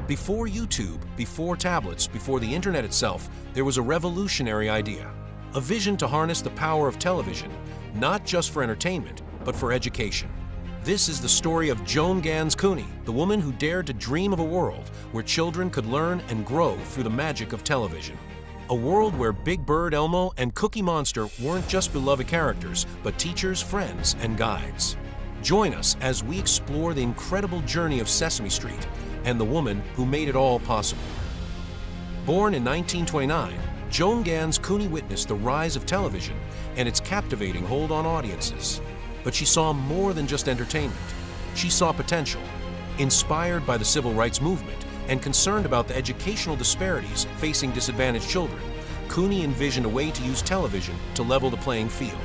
Before YouTube, before tablets, before the internet itself, there was a revolutionary idea. A vision to harness the power of television, not just for entertainment, but for education. This is the story of Joan Ganz Cooney, the woman who dared to dream of a world where children could learn and grow through the magic of television. A world where Big Bird Elmo and Cookie Monster weren't just beloved characters, but teachers, friends, and guides. Join us as we explore the incredible journey of Sesame Street and the woman who made it all possible. Born in 1929, Joan Ganz Cooney witnessed the rise of television and its captivating hold on audiences. But she saw more than just entertainment. She saw potential. Inspired by the civil rights movement and concerned about the educational disparities facing disadvantaged children, Cooney envisioned a way to use television to level the playing field.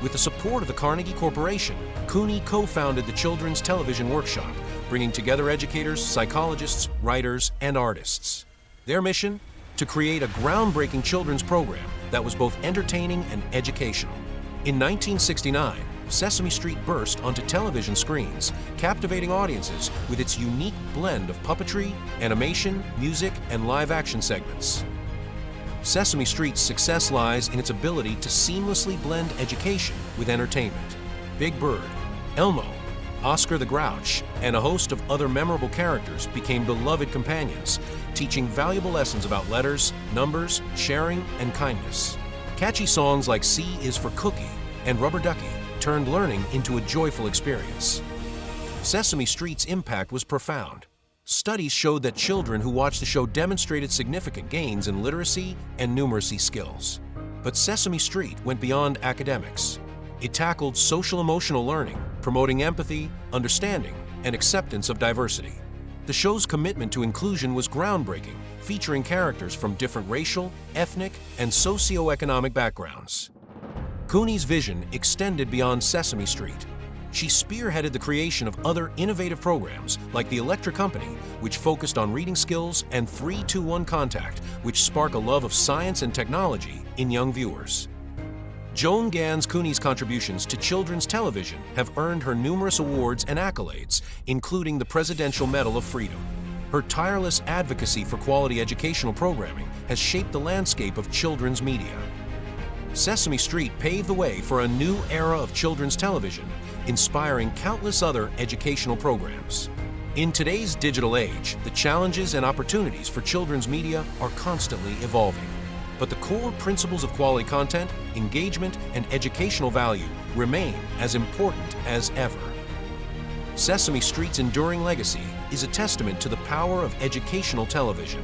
With the support of the Carnegie Corporation, Cooney co-founded the Children's Television Workshop, bringing together educators, psychologists, writers, and artists. Their mission? To create a groundbreaking children's program that was both entertaining and educational. In 1969, Sesame Street burst onto television screens, captivating audiences with its unique blend of puppetry, animation, music, and live-action segments. Sesame Street's success lies in its ability to seamlessly blend education with entertainment. Big Bird, Elmo, Oscar the Grouch, and a host of other memorable characters became beloved companions, teaching valuable lessons about letters, numbers, sharing, and kindness. Catchy songs like C is for Cookie and Rubber Ducky turned learning into a joyful experience. Sesame Street's impact was profound. Studies showed that children who watched the show demonstrated significant gains in literacy and numeracy skills. But Sesame Street went beyond academics. It tackled social-emotional learning, promoting empathy, understanding, and acceptance of diversity. The show's commitment to inclusion was groundbreaking, featuring characters from different racial, ethnic, and socio-economic backgrounds. Cooney's vision extended beyond Sesame Street. She spearheaded the creation of other innovative programs like The Electric Company, which focused on reading skills, and 3-2-1 Contact, which spark a love of science and technology in young viewers. Joan Ganz Cooney's contributions to children's television have earned her numerous awards and accolades, including the Presidential Medal of Freedom. Her tireless advocacy for quality educational programming has shaped the landscape of children's media. Sesame Street paved the way for a new era of children's television, inspiring countless other educational programs. In today's digital age, the challenges and opportunities for children's media are constantly evolving. But the core principles of quality content, engagement, and educational value remain as important as ever. Sesame Street's enduring legacy is a testament to the power of educational television.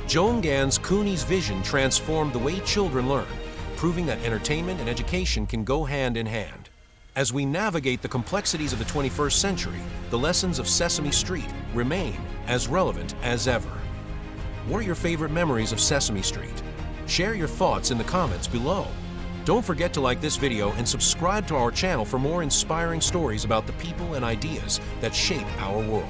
Joan Ganz Cooney's vision transformed the way children learn, proving that entertainment and education can go hand in hand. As we navigate the complexities of the 21st century, the lessons of Sesame Street remain as relevant as ever. What are your favorite memories of Sesame Street? Share your thoughts in the comments below. Don't forget to like this video and subscribe to our channel for more inspiring stories about the people and ideas that shape our world.